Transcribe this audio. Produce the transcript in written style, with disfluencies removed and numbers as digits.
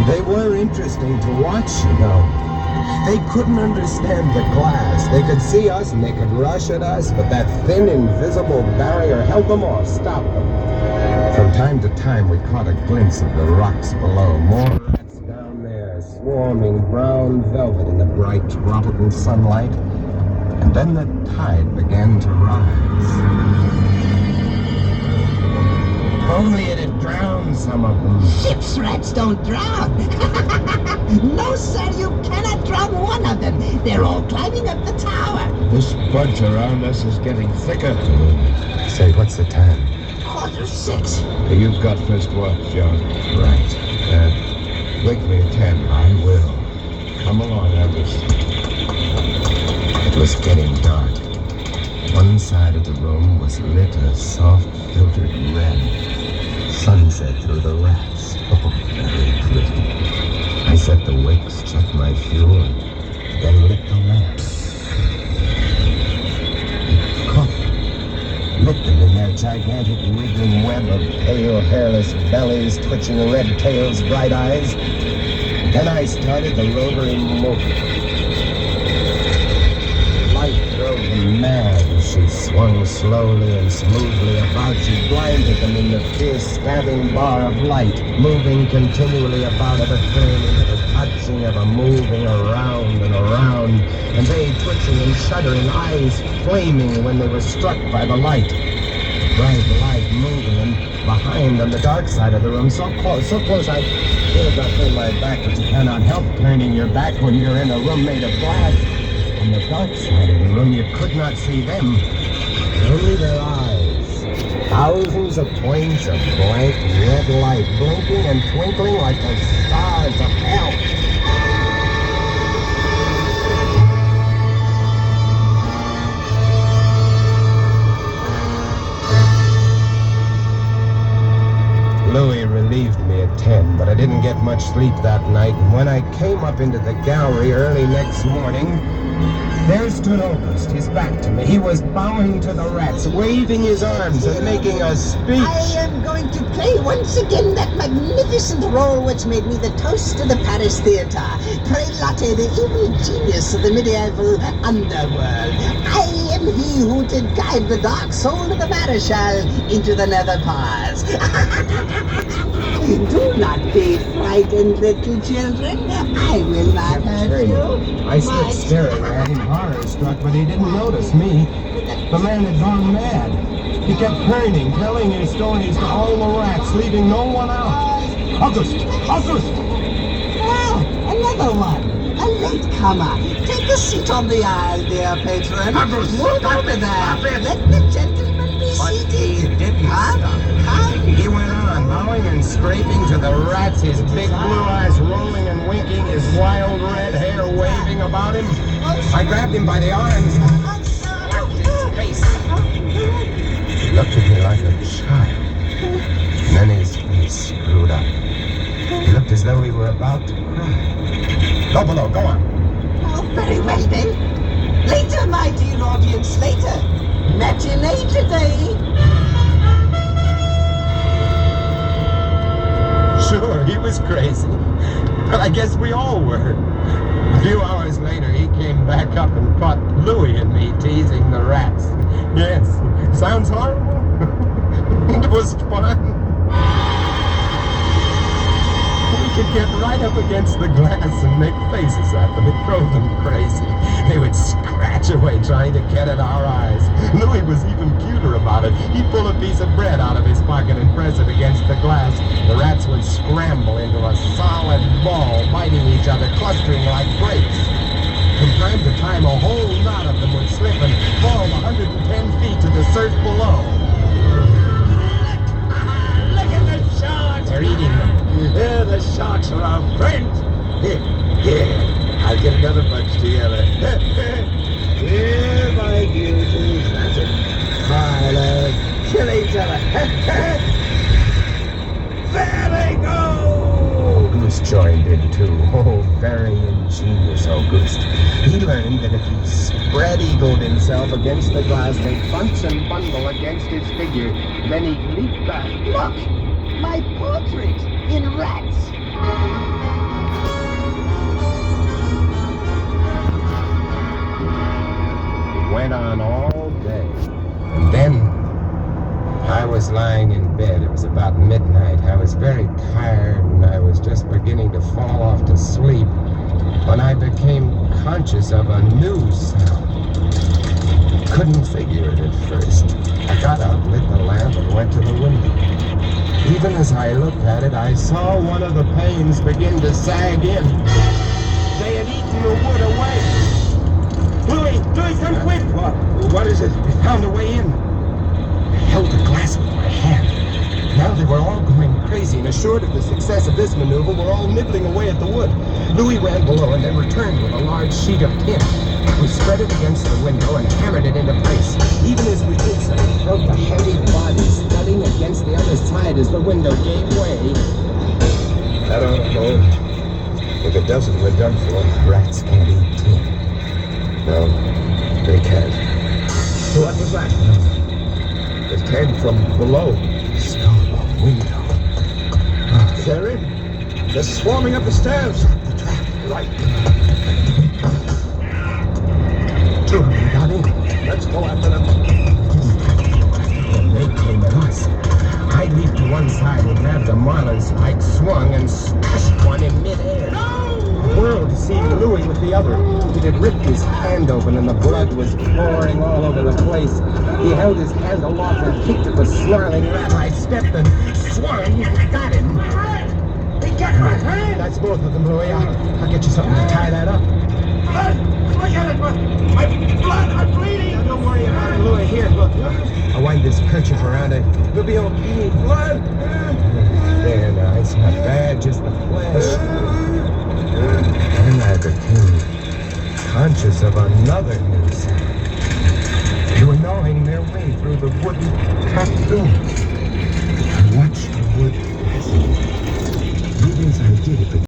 They were interesting to watch, you know. They couldn't understand the glass. They could see us and they could rush at us, but that thin, invisible barrier held them off, stopped them. From time to time, we caught a glimpse of the rocks below. More rats down there, swarming brown velvet in the bright tropical sunlight. And then the tide began to rise. Only it had drowned some of them. Ship's rats don't drown. No, sir, you cannot drown one of them. They're all climbing up the tower. This budge around us is getting thicker. Say, what's the time? 5:45. You've got first watch, John. Right. Wake me at 10. I will. Come along, August. It was getting dark. One side of the room was lit a soft, filtered red. Sunset through the rats. Oh, very pretty. I set the wicks, checked my fuel, and then lit the lamps. It caught. Lit them in their gigantic wriggling web of pale, hairless bellies, twitching red tails, bright eyes. Then I started the rover in motion. Light drove them mad as she swung slowly and smoothly about. She blinded them in the fierce, stabbing bar of light, moving continually about at a turning, at a touching, ever moving around and around, and they twitching and shuddering, eyes flaming when they were struck by the light. Bright light moving, and behind on the dark side of the room, so close I could not turn my back, but you cannot help turning your back when you're in a room made of glass. On the dark side of the room, you could not see them, only their eyes. Thousands of points of blank red light, blinking and twinkling like the stars of hell. Louis relieved me at 10, but I didn't get much sleep that night, and when I came up into the gallery early next morning, there stood August, his back to me. He was bowing to the rats, waving his arms and making a speech. I am going to play once again that magnificent role which made me the toast of the Paris theatre. Prelate, the evil genius of the medieval underworld. I am he who did guide the dark soul of the Marechal into the nether paths. Do not be frightened, little children. I will not hurt you. I stood staring at him, horror-struck, but he didn't notice me. The man had gone mad. He kept turning, telling his stories to all the rats, leaving no one out. August! August! Well, another one. A latecomer. Take a seat on the aisle, dear patron. August, Move stop over it, there. stop it. Let the gentleman be But seated. he didn't stop. He went on, bowing and scraping to the rats, his big blue eyes rolling and winking, his wild red hair waving about him. I grabbed him by the arms and punched his face. He looked at me like a child, and then his face screwed up. He looked as though he were about to cry. Go below, go on. Oh, very well then. Later, my dear audience, later. Matinee today. Sure, he was crazy. But I guess we all were. A few hours later, he came back up and caught Louis and me teasing the rats. Yes, sounds horrible. It was fun. We could get right up against the glass and make faces at them. It drove them crazy. They would scratch away trying to get at our eyes. Louis was even cuter about it. He'd pull a piece of bread out of his pocket and press it against the glass. The rats would scramble into a solid ball, biting each other, clustering like grapes. From time to time, a whole knot of them would slip and fall 110 feet to the surf below. Look at the sharks! They're eating them. Yeah, the sharks are our friends. Here, I'll get another bunch together. Here, my beauties. That's it. Smile, kill each other. There they go! Auguste joined in too. Oh, very ingenious Auguste. He learned that if he spread-eagled himself against the glass, they'd bunch and bundle against his figure. Then he'd leap back. Look, my portrait in rats. about midnight. I was very tired and I was just beginning to fall off to sleep when I became conscious of a new sound. Couldn't figure it at first. I got up, lit the lamp, and went to the window. Even as I looked at it, I saw one of the panes begin to sag in. They had eaten the wood away. Louis, come quick! What is it? I found a way in. I held the glass with my hand. Now they were all going crazy, and assured of the success of this maneuver, were all nibbling away at the wood. Louis ran below and then returned with a large sheet of tin. We spread it against the window and hammered it into place. Even as we did so, we felt the heavy bodies thudding against the other side as the window gave way. I don't know. If it doesn't, we're done for. Rats can't eat tin. No, they can't. So what was that? It came from below. Stole a window. They're in. They're swarming up the stairs. The trap. Right. Two of them got in. Let's go after them. And they came at us. I leaped to one side and grabbed a marlin spike, swung, and smashed one in midair. I whirled to see Louis with the other. It had ripped his hand open and the blood was pouring all over the place. He held his hand aloft and kicked at the snarling rat. I stepped and swung and got him. He got my hand. That's both of them, Louis. I'll get you something to tie that up. Blood! Look at it! My blood! I'm bleeding! Now, don't worry about it, Louis. Here, look. I'll wind this kerchief around it. You'll be okay. Blood! There now, it's not bad, just the flesh. Then I became conscious of another new sound. They were gnawing their way through the wooden